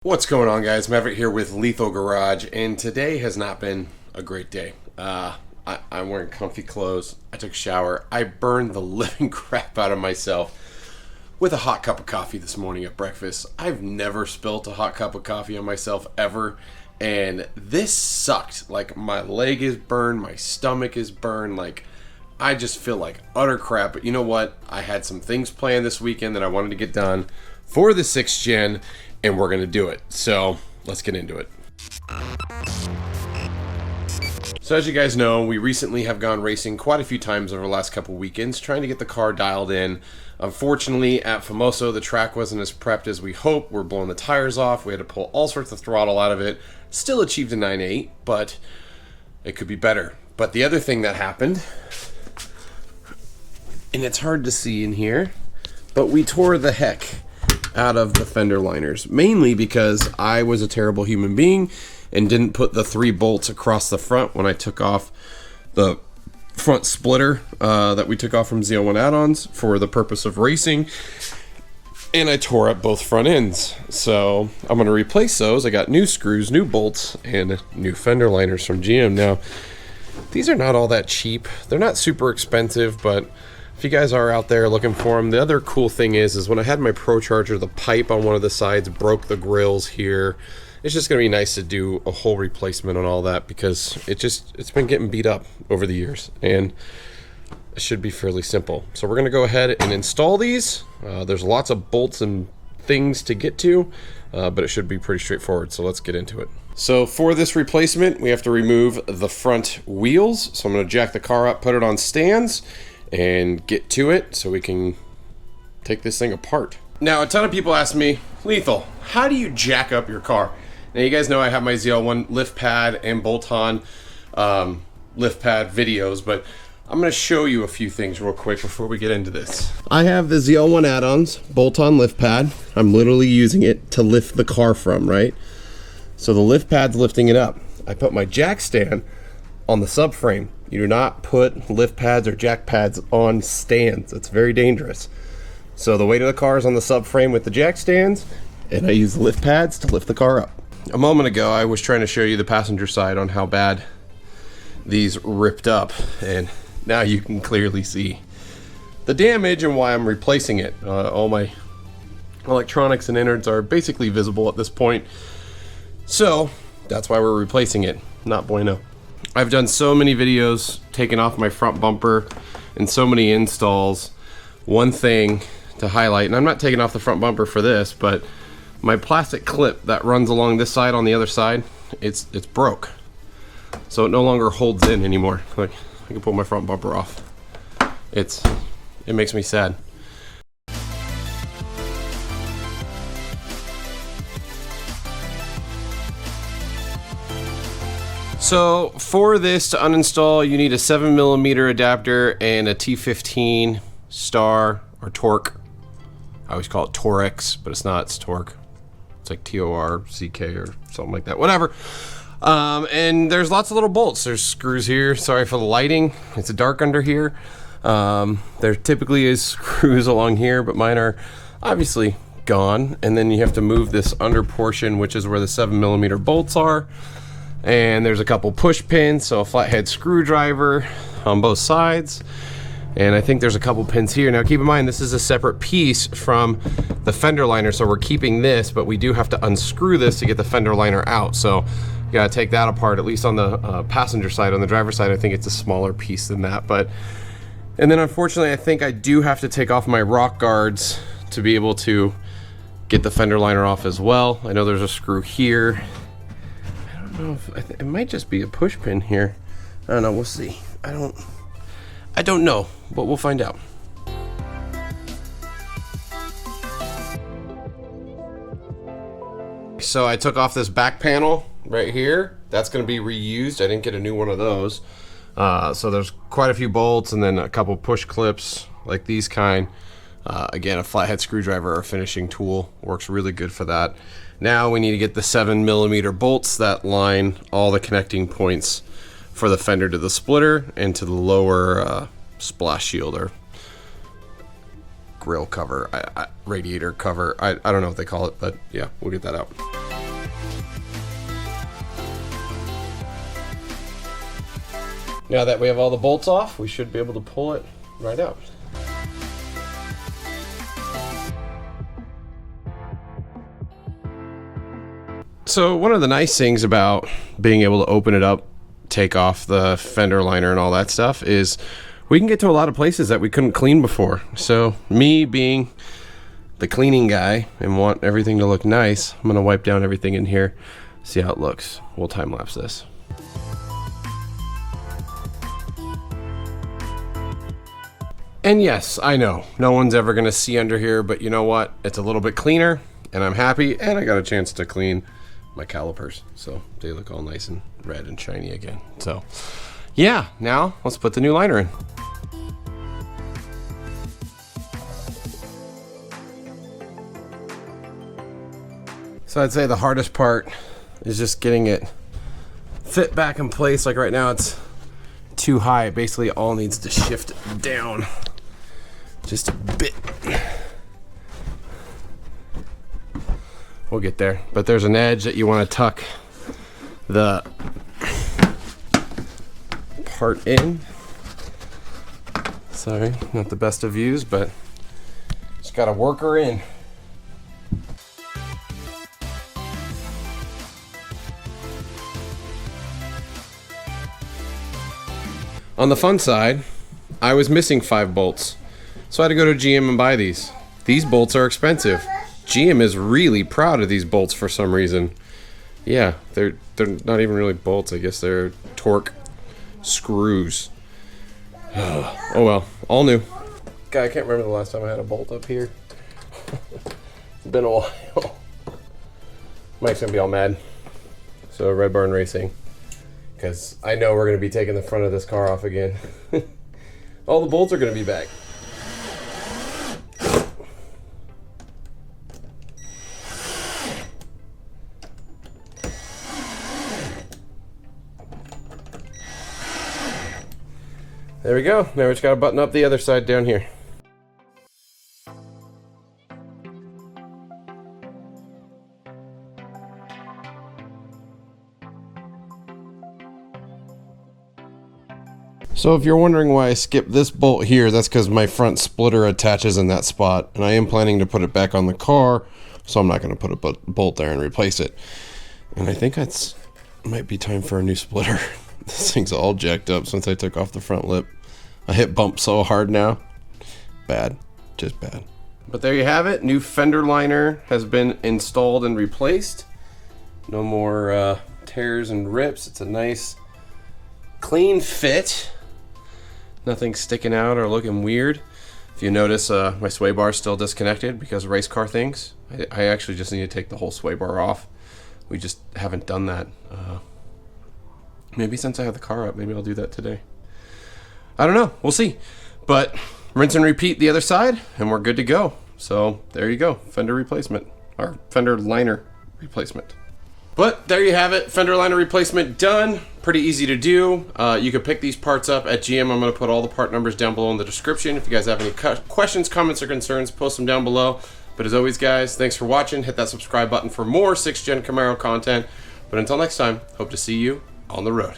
What's going on, guys? Maverick here with Lethal Garage, and today has not been a great day. I'm wearing comfy clothes. I took a shower. I burned the living crap out of myself with a hot cup of coffee this morning at breakfast. I've never spilt a hot cup of coffee on myself ever, and this sucked. Like, my leg is burned, my stomach is burned, like, I just feel like utter crap. But you know what? I had some things planned this weekend that I wanted to get done for the 6th gen, and we're gonna do it. So let's get into it. So as you guys know, we recently have gone racing quite a few times over the last couple weekends, trying to get the car dialed in. Unfortunately, at Famoso, the track wasn't as prepped as we hoped. We're blowing the tires off. We had to pull all sorts of throttle out of it. Still achieved a 9.8, but it could be better. But the other thing that happened, and it's hard to see in here, but we tore the heck out of the fender liners, mainly because I was a terrible human being and didn't put the 3 bolts across the front when I took off the front splitter that we took off from Z01 add-ons for the purpose of racing, and I tore up both front ends. So I'm going to replace those. I got new screws, new bolts, and new fender liners from GM. Now, these are not all that cheap. They're not super expensive, but if you guys are out there looking for them, the other cool thing is when I had my Pro Charger, the pipe on one of the sides broke the grills here. It's just gonna be nice to do a whole replacement on all that, because it's been getting beat up over the years, and it should be fairly simple. So we're gonna go ahead and install these. There's lots of bolts and things to get to, but it should be pretty straightforward. So let's get into it. So for this replacement, we have to remove the front wheels. So I'm gonna jack the car up, put it on stands, and get to it so we can take this thing apart. Now, a ton of people ask me, Lethal, how do you jack up your car? Now, you guys know I have my ZL1 lift pad and bolt-on lift pad videos, but I'm going to show you a few things real quick before we get into this. I have the ZL1 add-ons bolt-on lift pad. I'm literally using it to lift the car from, right? So the lift pad's lifting it up. I put my jack stand on the subframe. You do not put lift pads or jack pads on stands. It's very dangerous. So the weight of the car is on the subframe with the jack stands, and I use lift pads to lift the car up. A moment ago, I was trying to show you the passenger side on how bad these ripped up, and now you can clearly see the damage and why I'm replacing it. All my electronics and innards are basically visible at this point, so that's why we're replacing it. Not bueno. I've done so many videos taking off my front bumper and so many installs. One thing to highlight, and I'm not taking off the front bumper for this, but my plastic clip that runs along this side on the other side, it's broke. So it no longer holds in anymore. Like, I can pull my front bumper off. It makes me sad. So for this to uninstall, you need a 7mm adapter and a T15 star or torque. I always call it Torex, but it's not, it's torque. It's like Torck or something like that, whatever. And there's lots of little bolts. There's screws here. Sorry for the lighting. It's dark under here. There typically is screws along here, but mine are obviously gone. And then you have to move this under portion, which is where the 7mm bolts are. And there's a couple push pins, so a flathead screwdriver on both sides, and I think there's a couple pins here. Now keep in mind, this is a separate piece from the fender liner, so we're keeping this, but we do have to unscrew this to get the fender liner out, so you gotta take that apart. At least on the passenger side. On the driver's side, I think it's a smaller piece than that. And then unfortunately, I think I do have to take off my rock guards to be able to get the fender liner off as well. I know there's a screw here. It might just be a push pin here. I don't know, we'll see. I don't know, but we'll find out. So I took off this back panel right here. That's going to be reused. I didn't get a new one of those. So there's quite a few bolts and then a couple push clips like these kind. Again, a flathead screwdriver or a finishing tool works really good for that. Now we need to get the 7mm bolts that line all the connecting points for the fender to the splitter and to the lower splash shield or grill cover, radiator cover. I don't know what they call it, but yeah, we'll get that out. Now that we have all the bolts off, we should be able to pull it right out. So one of the nice things about being able to open it up, take off the fender liner and all that stuff is we can get to a lot of places that we couldn't clean before. So me being the cleaning guy and want everything to look nice, I'm gonna wipe down everything in here, see how it looks. We'll time lapse this. And yes, I know, no one's ever gonna see under here, but you know what? It's a little bit cleaner and I'm happy, and I got a chance to clean my calipers. So they look all nice and red and shiny again. So yeah, now let's put the new liner in. So I'd say the hardest part is just getting it fit back in place. Like right now it's too high. It basically all needs to shift down just a bit. We'll get there. But there's an edge that you want to tuck the part in. Sorry, not the best of views, but just got to work her in. On the fun side, I was missing 5 bolts, so I had to go to GM and buy these. These bolts are expensive. GM is really proud of these bolts for some reason. Yeah, they're not even really bolts. I guess they're torque screws. Oh well, all new. God, I can't remember the last time I had a bolt up here. It's been a while. Mike's gonna be all mad. So Red Barn Racing, because I know we're gonna be taking the front of this car off again. All the bolts are gonna be back. There we go. Now we just got to button up the other side down here. So if you're wondering why I skipped this bolt here, that's because my front splitter attaches in that spot, and I am planning to put it back on the car, so I'm not going to put a bolt there and replace it. And I think that's might be time for a new splitter. This thing's all jacked up since I took off the front lip. I hit bump so hard now. Bad. Just bad. But there you have it. New fender liner has been installed and replaced. No more tears and rips. It's a nice, clean fit. Nothing sticking out or looking weird. If you notice, my sway bar is still disconnected because of race car things. I actually just need to take the whole sway bar off. We just haven't done that. Maybe since I have the car up, maybe I'll do that today. I don't know. We'll see. But rinse and repeat the other side, and we're good to go. So there you go. Fender replacement. Or fender liner replacement. But there you have it. Fender liner replacement done. Pretty easy to do. You can pick these parts up at GM. I'm going to put all the part numbers down below in the description. If you guys have any questions, comments, or concerns, post them down below. But as always, guys, thanks for watching. Hit that subscribe button for more 6th Gen Camaro content. But until next time, hope to see you on the road.